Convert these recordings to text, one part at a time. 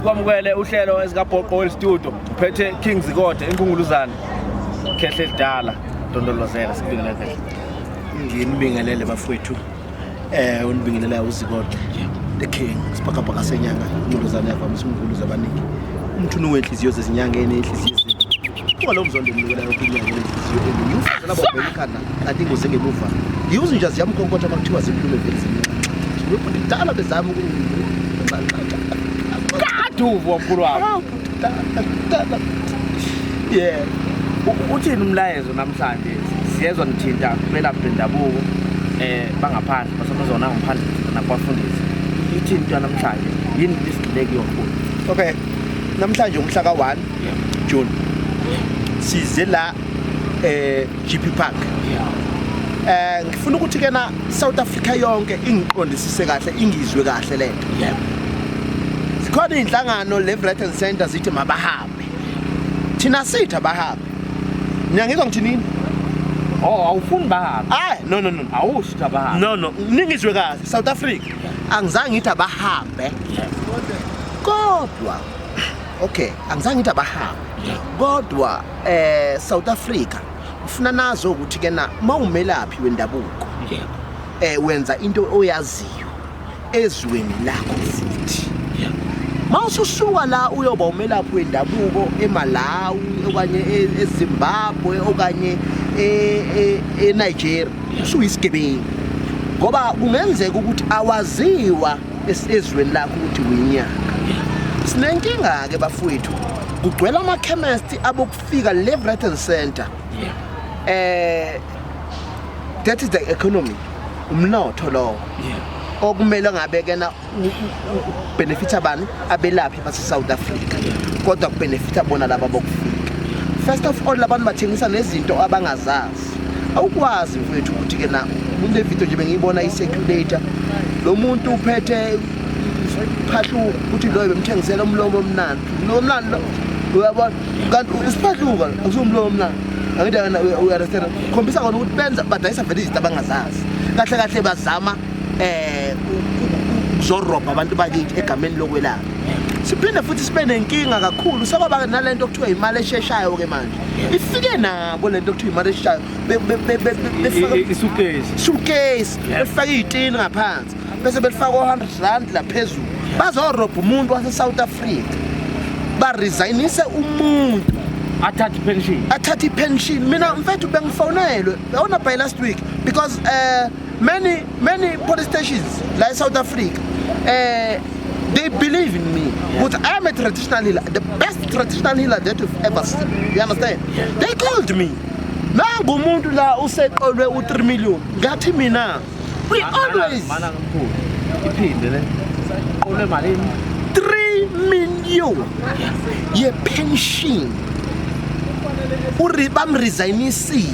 sikwamukele uhlelo esikaBoqo Studio uphethe King Zikode enkunguluzana Khehle Edala Ndondolozela sibingelele kahle nginibingelele bafowethu unibingelela uZikode the king sibhakabhaka senyanga inkunguluzana yavamisa unkuluzo abaningi umthunu wenhliziyo zezinyanga enenhliziyo lo mzondo ninikelayo kwinyanga enenhliziyo eniyufuna lababhekana kanti ingoze ngemuva yiuze nje ziyamkonkotha bakuthiwa zikhulume vele zincane ngidala bezama kaduvu wamkhulu wami yeah uthini umlayezo namhlanje siyezwa nithinta belaphi bendabuko bangaphandle basebenzona ngaphandle nakwafundisi ithinta namhlanje yini isidleki yonkulu okay namhlanje umhla ka1 June size la GP Park ngifuna ukuthi kena South Africa yonke ingiqondisise kahle ingizwe kahle lento zikhona inhlangano Leverton Center zithi mabahambe thina sithi abahambe ngiyangizwa ngithi nini awufuni bahambe no awusho bahambe no ningizwe kahle South Africa angizange ngithi abahambe kodwa okay angizange ngithi abahambe kodwa South Africa ufuna nazo ukuthi kena mawumelaphi wendabuko wenza into oyaziyo ezweni lakho futhi mawususuka la uyoba umelaphi wendabuko eMalawi okanye eZimbabwe okanye eNigeria usuyisigebengu ngoba kungenzeka ukuthi awaziwa ezweni lakho ukuthi uyinyanga sinenkinga ke bafowethu kugcwele ama chemist abokufika Leverton Center that is the economy umnotho lo okumele ngabe kena benefit abani abelaphi base South Africa kodwa kubenefit bona laba bokufika first of all labantu bathengisa nezinto abangazazi awukwazi mfowethu ukuthi kena kule video nje bengiyibona iseculator lo muntu uphethe phahlu ukuthi lo bemthengisela umlomo omnandi lo mnandi lo uyabona kanti usiphathuka akusumlomo omnandi angidana uyarestera khombisa kona ukuthi benza badayisa vele izinto abangazazi kahle kahle bazama zorobha abantu bakithi egameni lokwelapha siphinde futhi sibe nenkinga kakhulu sekwaba nalento okuthiwa imali esheshayo ke manje ifike nabo lento okuthiwa imali esheshayo suitcase befaka izitini ngaphansi bese befaka 100 rand la phezulu bazorobha umuntu wase South Africa ba resignise umuntu athatha pension mina mfethu bengifonelwe yona by last week because many police stations like South Africa they believe in me but I am a traditional healer, the best traditional healer that you've ever seen, you understand? They called me nangu umuntu la useqolwe u3 million ngathi mina we always mana ngimkhulu iphinde le qolwe malini 3 million ye pension bamresignisile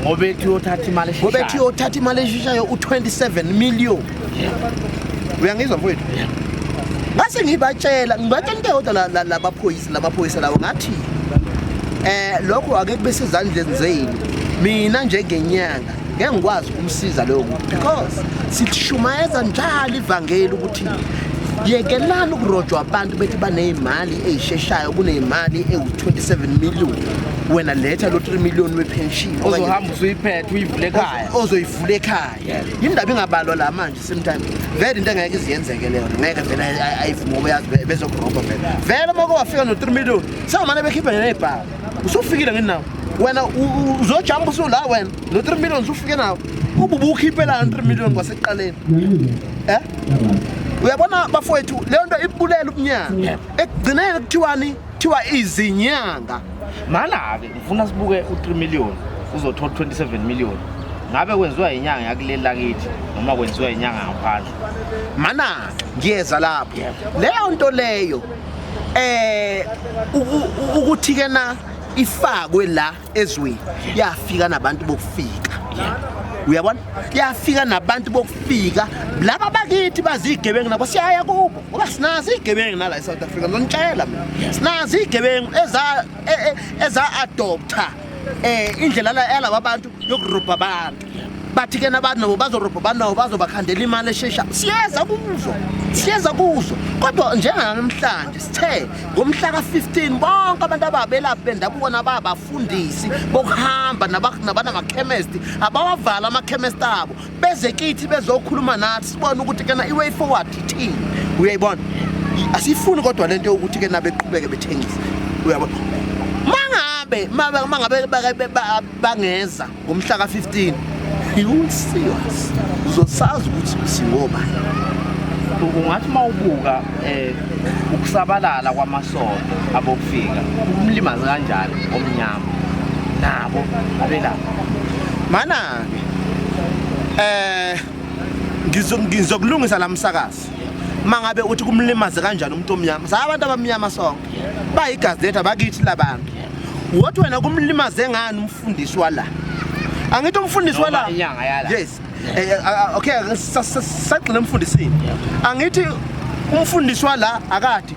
ngobethi uyothatha imali esheshayo u27 million uyangizwa mfowethu ngase ngibatshela kodwa labaphoyisa lawo ngathi lokho ake kube sezandleni zenu mina njengenyanga ngeke ngikwazi ukumsiza lo muntu because sithishumayeza njalo ivangeli ukuthi yekelana ukurojwa abantu bethi banezimali ezisheshayo kunezimali ewu27 million wena letha lo 3 million wepension ozohamba usuyiphethe uyivule ekhaya ozoyivula ekhaya indaba ingabalwa la manje sometime vele into engeke iziyenzeke leyo ngeke vele ayivumo yazi bezokurobha vele mako wafika no 3 million samane bekhipha ngebhaka usufikile nginawo wena uzojamba usula wena no 3 million usufike nawo ububukhipela 3 million kwaseqaleni uyabona bafowethu leyo nto ibulela ubunyanga ekugcineni kuthiwa izinyanga mana ke ngifuna sibuke u3 million uzothola 27 million ngabe kwenziwa inyanga yakuleli lakithi noma kwenziwa inyanga ngaphandle mana ngiyeza lapho leyo nto leyo ukuthi kena ifakwe la ezweni yafika nabantu bokufika uyabona yafika nabantu bokufika laba bakithi bazigebengu nabo siyaya kubo ngoba sinazi igebengu nala eSouth Africa ngitshela mina sinazi igebengu eza adopter indlela la yalabo abantu yokurubha abantu bathi ke nabantu nabo bazorobha banawo bazobakhandela imali eshesha siyeza kuzo kodwa njengamhlanje sithe ngomhla ka15 bonke abantu ababelaphi bendabuko nababafundisi bokuhamba nabana ama-chemist abawavala ama-chemist abo beze kithi bezokhuluma nathi sibone ukuthi ke na i-way forward ithini uyayibona asifuni kodwa lento yokuthi ke nabeqhubeke bethengisa uyabona mangabe bangeza ngomhla ka15 you see us uzosazi ukuthi singobani ungathi mawubuka ukusabalala kwamasonto abokufika umlimazi kanjani omnyama nabo abelapha mana ngizokulungisa la msakazi mangabe uthi kumlimaze kanjani umuntu omnyama sabantu abamnyama sonke bayigazeta bakithi labantu wathi wena kumlimaze ngani umfundisi wala angithi umfundisi wala inyanga yala yes okay saqala umfundisini angithi umfundisi wala akathi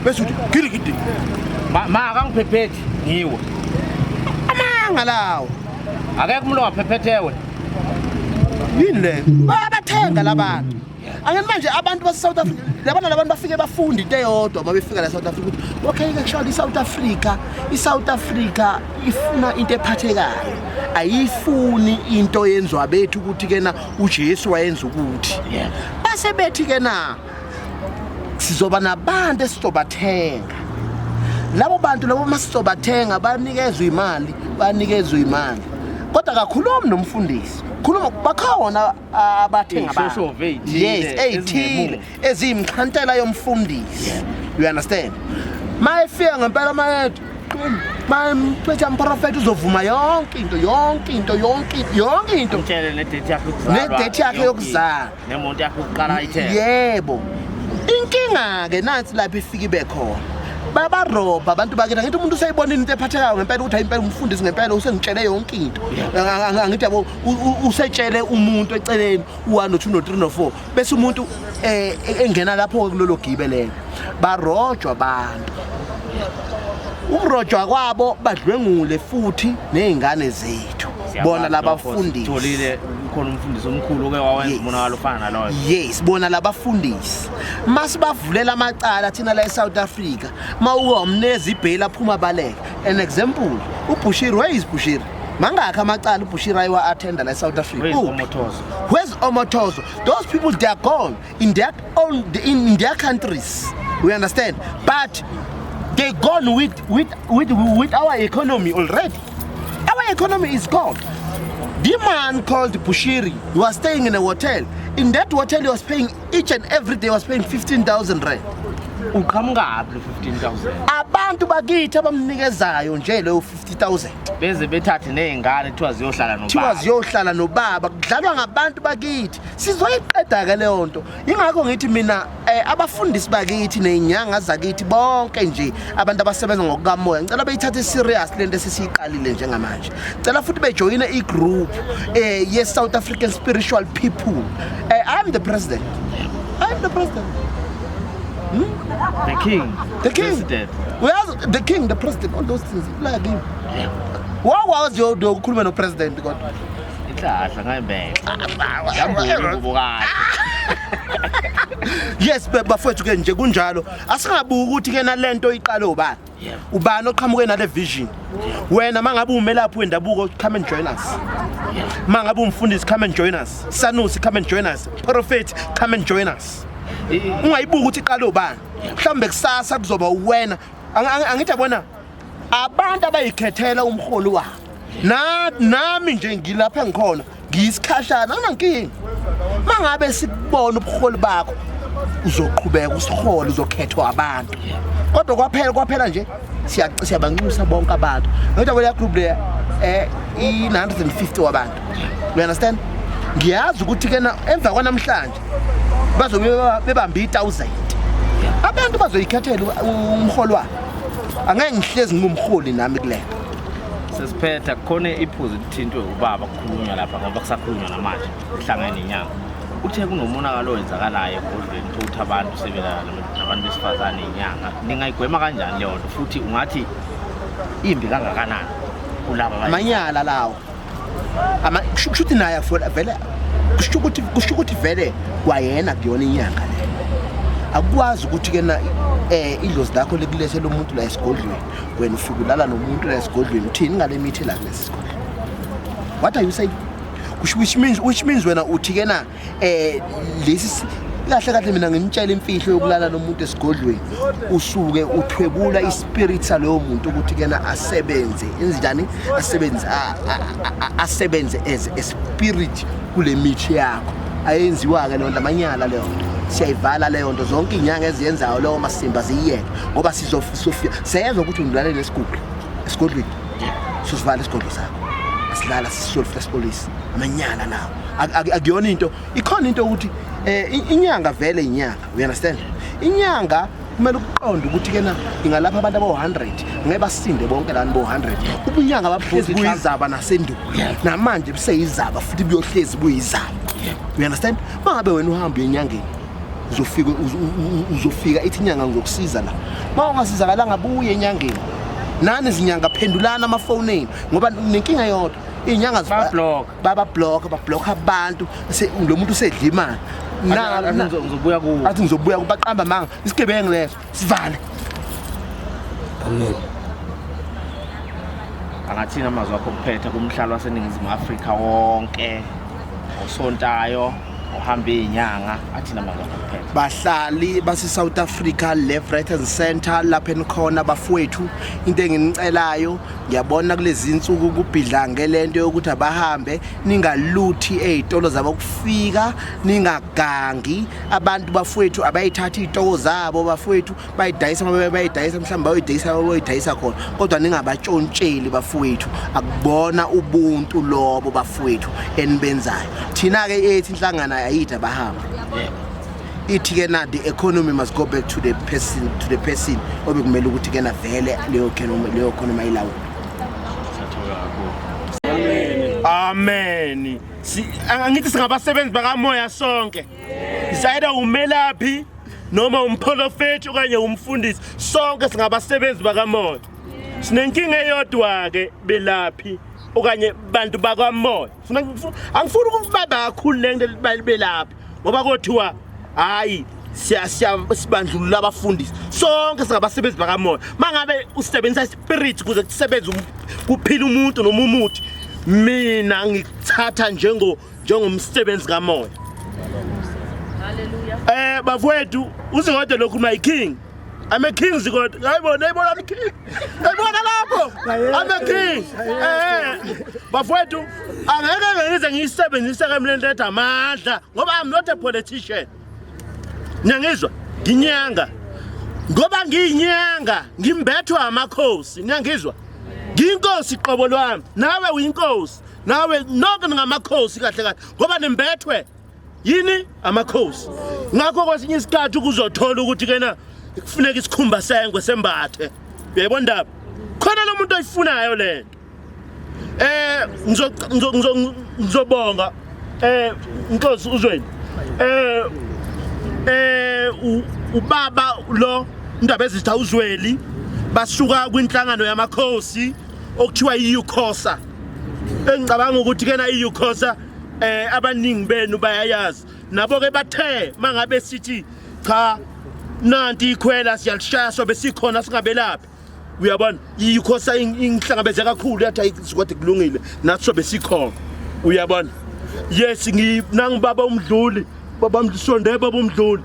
bese uthi gilikidi ma akangiphepheti ngiwe amanga lawo akekho umuntu ongaphephethwe yini le babathenga labantu angithi manje abantu base-South Africa labantu bafike bafunda into eyodwa mabefika la South Africa ukuthi okay actually i-South Africa ifuna into ephathekayo ayifuni into yenziwa bethu ukuthi ke na uJesu wayenza ukuthi base bethi ke na sizoba nabantu esizobathenga labo bantu labo masizobathenga banikezwe imali kodwa kakhulumi nomfundisi khuluma bakhona abathenga abantu yes eyithile ezimkhantela yomfundisi you understand mayefika ngempela mayethu mayemphethe umprofeti uzovuma yonke into utshele nedate yakhe yokuzala nemonto yakhe yokuqala ayithenga yebo inkinga ke nansi lapha ifika ibekhona babarobha abantu bakena ngithi umuntu usayibonile into ephathekayo ngempela ukuthi impela umfundisi ngempela usengitshele yonke into angithi yabo usetshele umuntu eceleni u1 no2 no3 no4 bese umuntu engena lapho kulolo gibelelo barojwa abantu ukurojwa kwabo badlwengule futhi nezingane zethu bona labafundisi tholile khona umfundisi omkhulu ke wawenza umonakalo ofana naloyo yes bona labafundisi masibavulela amacala thina la eSouth Africa mawuwamneza ibhela aphuma baleka an example uBushiri where is Bushiri mangakho amacala uBushiri ayiwa attenda la eSouth Africa where's Omotozo those people they are gone in their countries we understand but they gone with our economy already our economy is gone. The man called Bushiri was staying in a hotel. In that hotel, he was paying each and every day. Was paying 15,000 rand. Uqhamukapi 15,000? Abantu bakithi abamnikezayo nje leyo 50,000. Beze bethathe nezingane kuthiwa ziyohlala nobaba. Kudlalwa ngabantu bakithi. Sizoyiqeda ke leyo nto. Ingakho ngithi mina abafundisi bakithi nezinyanga zakithi bonke nje abantu abasebenza ngokukamoya. Ngicela beyithathe serious lento esisiqalile njengamanje. Ngicela futhi bejoyine igroup yes South African spiritual people. I'm the president. The king. President. Well, the king, the president, all those things. Like him. What was your ukhuluma no president God? Ihlahla ngayibheka. Yes, bafowethu ke nje kunjalo. Asingabuki ukuthi ke na lento iqale ubani. Ubani oqhamuke nale vision. Wena mangabe umelaphi wendabuko come and join us. Mangabe umfundisi come and join us. Sanusi come and join us. Prophet come and join us. Ungayibuka ukuthi iqale ubani. Mhlambe kusasa kuzoba uwena. Angithi yabona abantu abayikhethela umholi wabo. Nami nje ngilapha engikhona ngiyisikhashana nankingi. Mangabe sikubona ubuholi bakho uzoqhubeka usihole uzokhethwa abantu. Kodwa kwaphela nje siyabanxusa bonke abantu. Ngithi kwela group le i950 wabantu. You understand? Ngiyazi ukuthi ke na emva kwanamhlanje bazobe bebamba 1000. Abantu bazoyikhethela umholi wabo. Angeke ngihlezi ngumholi nami kulento. Sesiphetha khona iphuzu lithintwe ubaba kukhulunywa lapha ngoba kusakhulunywa namanje uhlangene inyanga. Uthe kunomonakalo owenzakalayo egodlweni ukuthi abantu sebelana nabantu besifazane inyanga. Ningayigwema kanjani leyo nto futhi ungathi imbi kangakanani kulabo amanyala lawo kusho ukuthi naye vele kusho ukuthi vele kwayena kuyona inyanga le akwazi ukuthi ke na idlozi lakho lekulethe lo muntu la esigodlweni wena ufika ulala nomuntu la esigodlweni uthini ngale mithi la kulesi sigodlweni. What are you saying? Which means wena uthi ke na lesi kahle mina ngimtshela imfihlo yokulala nomuntu esigodlweni usuke uthwebula ispirit saloyo muntu ukuthi ke na asebenze enzijani asebenze as a spirit kule mithi yakho ayenziwa ke lonto amanyala leyo siyayivala leyo nto zonke inyanga eziyenzayo leyo masimba ziyeke ngoba sizofika seyezwa ukuthi undlala esigodlweni sosivala isigodlo sakho asilala sisolfa esipolice amanyala lawo akuyona into ikhona into ukuthi inyanga vele inyanga you understand inyanga kumele uqonde ukuthi ke na ingalapha abantu aba100 ngeke basinde bonke lani bo100 ubunyanga baphezi kuyizaba nasendulo namanje biseyizaba futhi buyohlezi buyizaba you understand mangabe wena uhamba enyangeni uzofika ithi inyanga ngizokusiza la mawungasizakala ngabuye enyangeni nani izinyanga phendulana amafoni ngoba nenkinga yodwa inyanga baba block abantu lo muntu usedla imali ngizobuya kuwo athi ngizobuya kubaqamba manga isigebengu leso sivale. Amen. Angathina amazwi akho kuphetha kumhlalo waseNingizimu Afrika wonke osontayo ohamba inyanga athina amazwi akho kuphetha bahlali base South Africa left right and center lapha enikhona bafowethu into enginicelayo ngiyabona kulezi insuku kubhidla ngelento yokuthi abahambe ningaluthi ezitolo zabo kufika ningagangi abantu bafowethu abayithatha izitoko zabo bafowethu bayidayisa mhlawumbe bayidayisa khona kodwa ningabatshontsheli bafowethu akubona ubuntu lobo bafowethu enibenzayo thina ke ethi inhlangana ayitha bahamba ithi ke na the economy must go back to the person obekumele ukuthi ke na vele leyo economy ayilawo. Amen. Angithi singabasebenzi bakamoya sonke. Isayida umelaphi noma umprofeti okanye umfundisi sonke singabasebenzi bakamoya. Sinenkinga eyodwa ke belaphi okanye bantu bakamoya. Angifuni ukubaba kakhulu lento belaphi ngoba kothiwa hayi siyabandlulula abafundisi sonke singabasebenzi bakamoya. Mangabe usebenzisa spirit kuze kusebenze kuphila umuntu noma umuthi mina ngikuthatha njengomsebenzi kamoya. Hallelujah. Bafowethu uzikodwa lokhu my king. I'm a king zikodwa. Hayibona I'm a king. Hayibona lapho. I'm a king. Bafowethu angeke ngize ngiyisebenzise kamlento ethi amandla ngoba I'm not a politician. Nyangizwa nginyanga ngoba ngiyinyanga ngimbethwa amakhosi nyangizwa ngiyinkosi qobo lwami nawe uyinkosi nawe nonke ningamakhosi kahle kahle ngoba nimbethwe yini amakhosi ngakho kwesinye isikhathi ukuzothola ukuthi kena kufuneka isikhumba sengwe sembathe uyayibona ndaba khona lo muntu oyifunayo lento ngizobonga inkosi uzweni ubaba lo ndaba ezitha uzweli basuka kwinhlangano yamakhosi okuthiwa iUKhosa engicabanga ukuthi kena iUKhosa abaningi benu bayayazi nabo ke bathe mangabe sithi cha nanti ikhwela siyalishaya sobe sikhona singabelaphi uyabona iUKhosa ingihlangabeze kakhulu yathi ayikwathi kulungile nathi sobe sikhona uyabona yes nangibaba umdluli baba msonde baba umdluli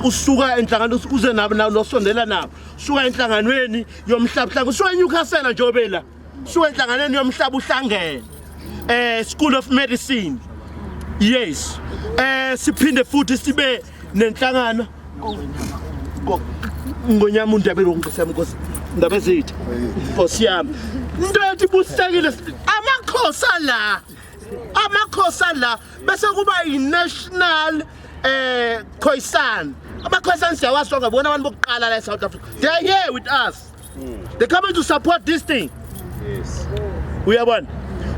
usuka enhlangano uze nabo nosondela nabo suka enhlanganweni yomhlaba usuka eNewcastle njobela suka enhlanganweni yomhlaba uhlangene School of Medicine yes siphinde futhi sibe nenhlangano ngonyama undabelo ngicela inkosi ndaba ezithi inkosi yami into ethi busekile amakhosa la bese kuba i-national Khoisan. Amakhoisan siyawazi ngabona abantu bokuqala la eSouth Africa. They are here with us. They coming to support this thing. Yes. Uyabona.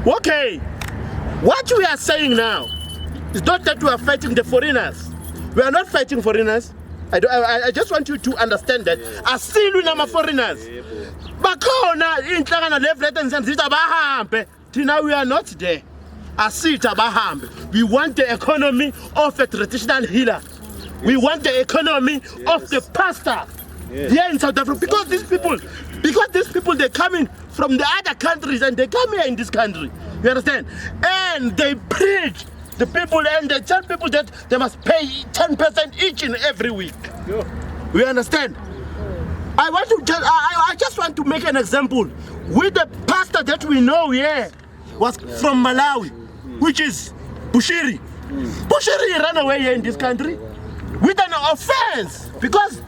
Okay. What we are saying now is not that we are fighting the foreigners. We are not fighting foreigners. I just want you to understand that. Asilwi nama foreigners. Bakhona inhlangano left right and center bahambe Tina, we are not there. Asita bahambe. We want the economy of a traditional healer. We want the economy of the pastor here in South Africa. Because these people, they're coming from the other countries and they come here in this country. You understand? And they preach the people and they tell people that they must pay 10% each and every week. We understand? I just want to make an example. With the pastor that we know here was from Malawi, which is Bushiri. Bushiri ran away here in this country with an offense because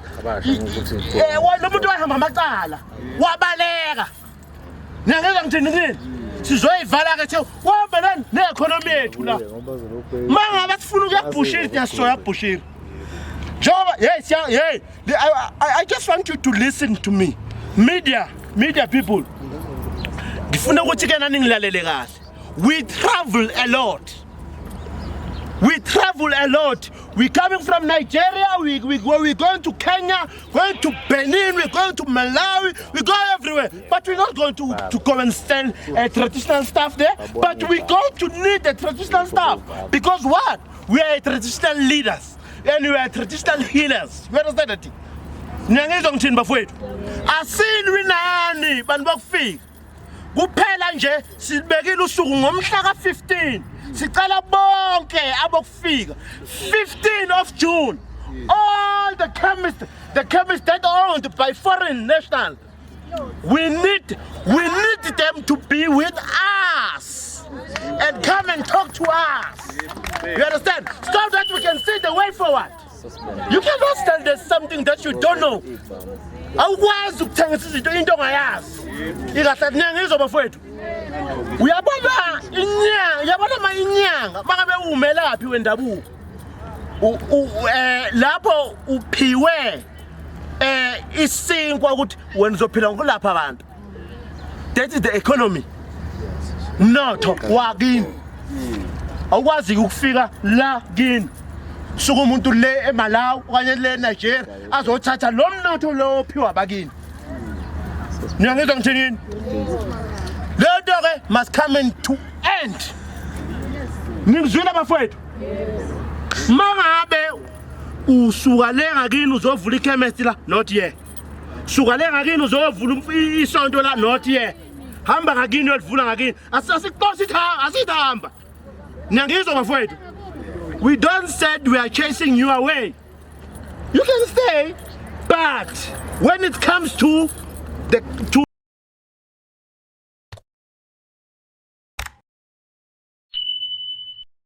sizoyivala ke wabana ne-economy yethu la mangabe sifuna ukuya Bushiri siyasoya Bushiri. Yes, yeah. I just want you to listen to me. Media people. Ngifuna ukuthi ke nani ngilalele kahle. We travel a lot. We're coming from Nigeria, we're going to Kenya, going to Benin, we're going to Malawi, we go everywhere. But we're not going to go and sell traditional stuff there. But we're going to need the traditional stuff. Because what? We are traditional leaders. And we are traditional healers. You understand that? Nyangizwa ngithini bafowethu? Asilwi nani bantu bakufika. Kuphela nje sibekile usuku ngomhla ka-15. Sicela bonke abokufika. 15 of June. All the chemists that are owned by foreign nationals. We need them to be with us and come and talk to us. You understand? So that we can see the way forward. You cannot tell there's something that you don't know. Awukwazi ukuthengisa izinto into ongayazi. Ingasaningizo bafowethu. Uyabona inyanga mangabe umelaphi wendabuko. Lapho uphiwe isinkwa ukuthi wena uzophila ngokulapha abantu. That is the economy. Mnotho wakini. Awukwazi ukufika la kini. Suku umuntu le eMalawi okanye le eNigeria azothatha lo mnotho lo ophiwa bakini. Niyangizwa ngithini? Le nto ke must come to end. Ngizwile bafowethu. Mangabe usuka le ngakini uzovula ichemist la not here. Suka le ngakini uzovula isonto la not here. Hamba ngakini uyovula ngakini. Asithamba. Niyangizwa bafowethu. We don't say we are chasing you away. You can stay, but when it comes to